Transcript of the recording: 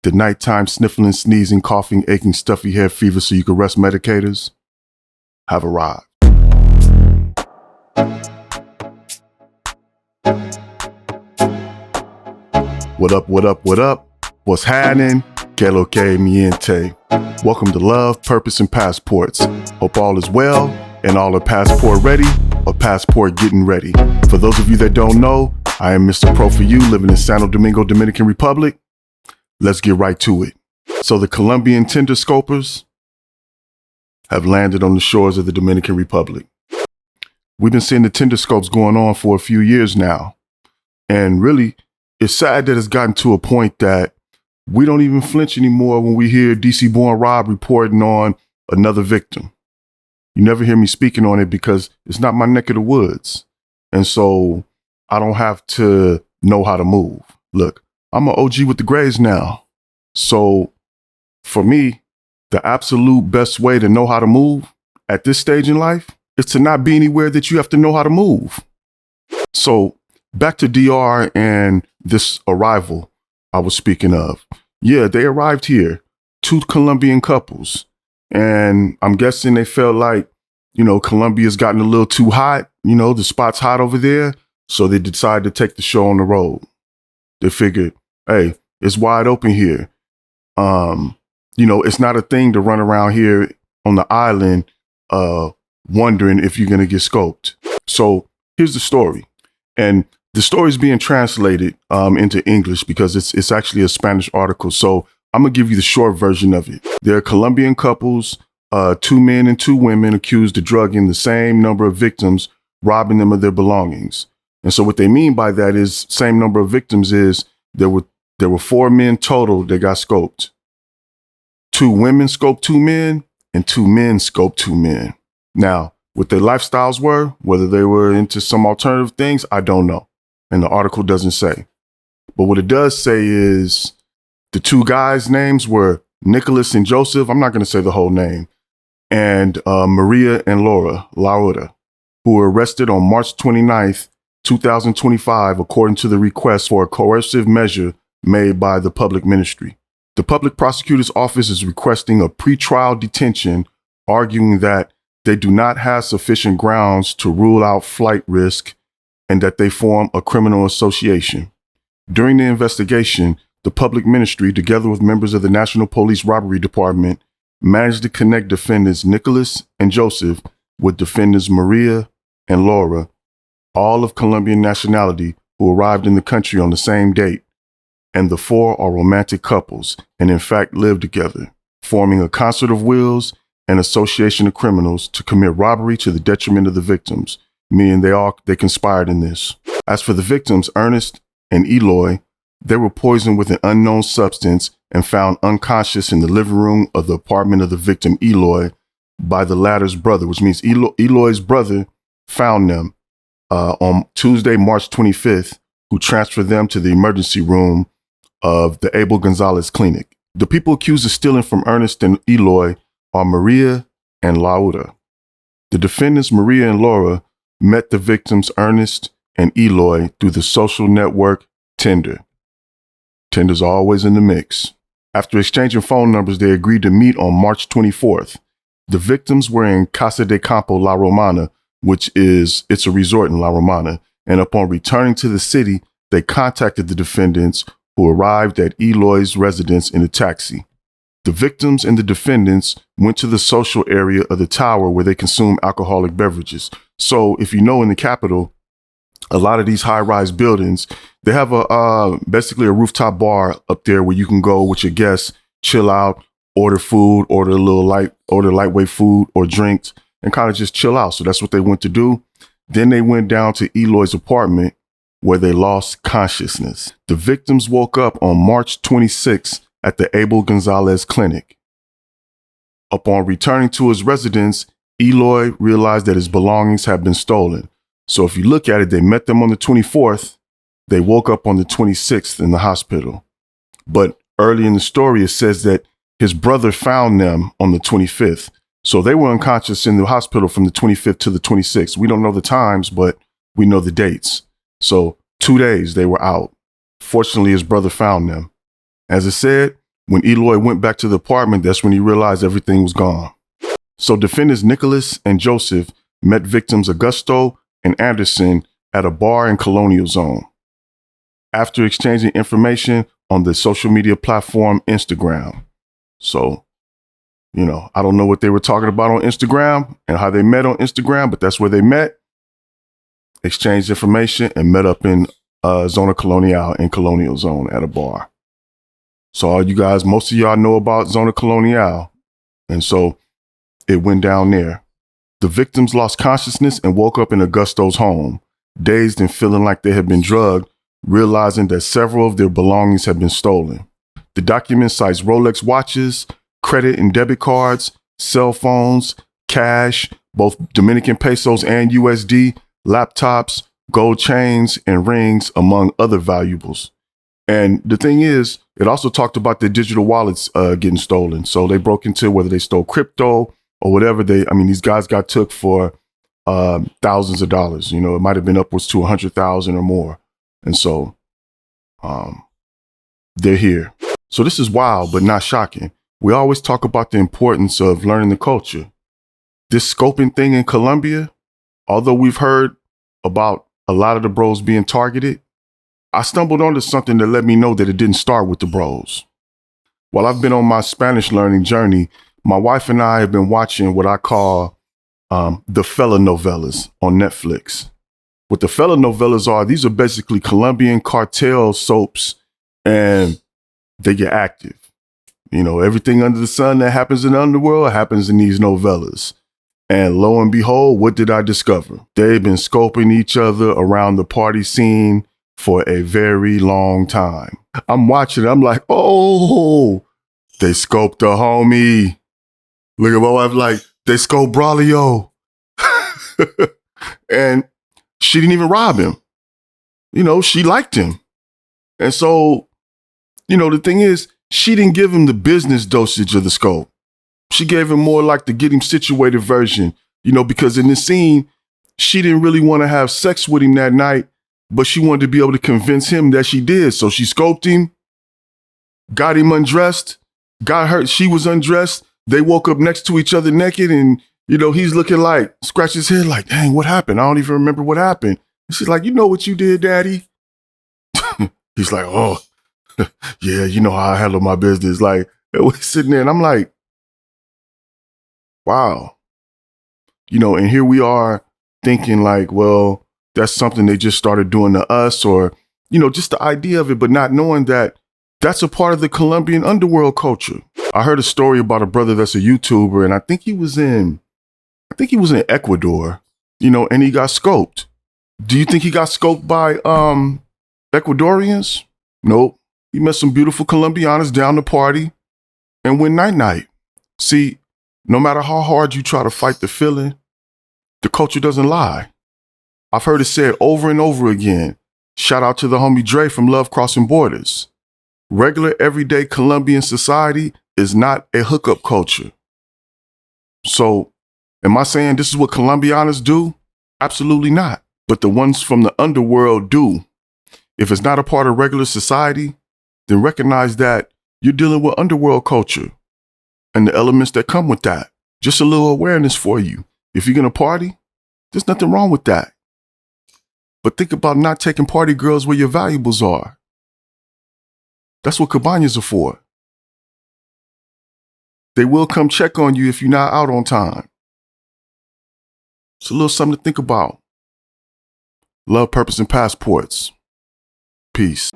The nighttime sniffling, sneezing, coughing, aching, stuffy head fever so you can rest medicators have arrived. What up, what up, what up? What's happening? Que lo que miente? Welcome to Love, Purpose, and Passports. Hope all is well and all are passport ready or passport getting ready. For those of you that don't know, I am Mr. Pro for You, living in Santo Domingo, Dominican Republic. Let's get right to it. So the Colombian Tinder scopers have landed on the shores of the Dominican Republic. We've been seeing the Tinder scopes going on for a few years now. And really, it's sad that it's gotten to a point that we don't even flinch anymore when we hear DC-born Rob reporting on another victim. You never hear me speaking on it because it's not my neck of the woods. And so I don't have to know how to move. Look, I'm an OG with the Grays now. So for me, the absolute best way to know how to move at this stage in life is to not be anywhere that you have to know how to move. So back to DR and this arrival I was speaking of. Yeah, they arrived here, 2 Colombian couples. And I'm guessing they felt like, Colombia's gotten a little too hot. The spot's hot over there. So they decided to take the show on the road. They figured, hey, it's wide open here. It's not a thing to run around here on the island wondering if you're going to get scoped. So here's the story. And the story is being translated into English because it's actually a Spanish article. So I'm going to give you the short version of it. There are Colombian couples, 2 men and 2 women accused of drugging the same number of victims, robbing them of their belongings. And so what they mean by that is same number of victims is there were 4 men total that got scoped. 2 women scoped 2 men and 2 men scoped 2 men. Now, what their lifestyles were, whether they were into some alternative things, I don't know. And the article doesn't say. But what it does say is the 2 guys' names were Nicholas and Joseph. I'm not going to say the whole name. And Maria and Laura, who were arrested on March 29th, 2025, according to the request for a coercive measure made by the public ministry. The public prosecutor's office is requesting a pretrial detention, arguing that they do not have sufficient grounds to rule out flight risk and that they form a criminal association. During the investigation, the public ministry, together with members of the National Police Robbery Department, managed to connect defendants Nicholas and Joseph with defendants Maria and Laura, all of Colombian nationality, who arrived in the country on the same date. And the 4 are romantic couples and in fact live together, forming a concert of wills and association of criminals to commit robbery to the detriment of the victims, meaning they conspired in this. As for the victims, Ernest and Eloy, they were poisoned with an unknown substance and found unconscious in the living room of the apartment of the victim Eloy by the latter's brother, which means Eloy's brother found them on Tuesday, March 25th, who transferred them to the emergency room of the Abel Gonzalez Clinic. The people accused of stealing from Ernest and Eloy are Maria and Laura. The defendants, Maria and Laura, met the victims Ernest and Eloy through the social network Tinder. Tinder's always in the mix. After exchanging phone numbers, they agreed to meet on March 24th. The victims were in Casa de Campo La Romana, it's a resort in La Romana, and upon returning to the city, they contacted the defendants, who arrived at Eloy's residence in a taxi. The victims and the defendants went to the social area of the tower where they consumed alcoholic beverages. So if you know, in the capital, a lot of these high-rise buildings, they have basically a rooftop bar up there where you can go with your guests, chill out, order food, order lightweight food or drinks, and kind of just chill out. So that's what they went to do. Then they went down to Eloy's apartment, where they lost consciousness. The victims woke up on March 26th at the Abel Gonzalez Clinic. Upon returning to his residence, Eloy realized that his belongings had been stolen. So if you look at it, they met them on the 24th. They woke up on the 26th in the hospital. But early in the story, it says that his brother found them on the 25th. So they were unconscious in the hospital from the 25th to the 26th. We don't know the times, but we know the dates. So 2 days they were out. Fortunately, his brother found them. As I said, When Eloy went back to the apartment, that's when he realized everything was gone. So defendants Nicholas and Joseph met victims Augusto and Anderson at a bar in Colonial Zone. After exchanging information on the social media platform Instagram. So, I don't know what they were talking about on Instagram and how they met on Instagram, but that's where they met, exchanged information, and met up in Zona Colonial in Colonial Zone at a bar. So all you guys, most of y'all know about Zona Colonial. And so it went down there. The victims lost consciousness and woke up in Augusto's home, dazed and feeling like they had been drugged, realizing that several of their belongings had been stolen. The document cites Rolex watches, credit and debit cards, cell phones, cash, both Dominican pesos and USD, laptops, gold chains, and rings, among other valuables. And the thing is, it also talked about their digital wallets getting stolen. So they broke into whether they stole crypto or whatever these guys got took for thousands of dollars. It might have been upwards to 100,000 or more. And so they're here. So this is wild, but not shocking. We always talk about the importance of learning the culture. This scoping thing in Colombia, although we've heard about a lot of the bros being targeted, I stumbled onto something that let me know that it didn't start with the bros. While I've been on my Spanish learning journey, my wife and I have been watching what I call the fella novellas on Netflix. What the fella novellas are, these are basically Colombian cartel soaps, and they get active. Everything under the sun that happens in the underworld happens in these novellas. And lo and behold, what did I discover? They've been scoping each other around the party scene for a very long time. I'm watching it. I'm like, oh, they scoped the homie. Look at my wife like, they scoped Braulio. And she didn't even rob him. She liked him. And so, the thing is, she didn't give him the business dosage of the scope. She gave him more like the get him situated version, because in the scene, she didn't really want to have sex with him that night, but she wanted to be able to convince him that she did. So she scoped him, got him undressed, got her, she was undressed. They woke up next to each other naked, and, he's looking like, scratch his head like, dang, what happened? I don't even remember what happened. And she's like, you know what you did, daddy? He's like, oh, yeah, you know how I handle my business. Like, we're sitting there and I'm like, wow. And here we are thinking like, well, that's something they just started doing to us, or, just the idea of it, but not knowing that that's a part of the Colombian underworld culture. I heard a story about a brother that's a YouTuber, and I think he was in Ecuador, and he got scoped. Do you think he got scoped by Ecuadorians? Nope. He met some beautiful Colombianas down the party and went night-night. See, no matter how hard you try to fight the feeling, the culture doesn't lie. I've heard it said over and over again. Shout out to the homie Dre from Love Crossing Borders. Regular, everyday Colombian society is not a hookup culture. So, am I saying this is what Colombianas do? Absolutely not. But the ones from the underworld do. If it's not a part of regular society, then recognize that you're dealing with underworld culture and the elements that come with that. Just a little awareness for you. If you're going to party, there's nothing wrong with that. But think about not taking party girls where your valuables are. That's what cabañas are for. They will come check on you if you're not out on time. It's a little something to think about. Love, purpose, and passports. Peace.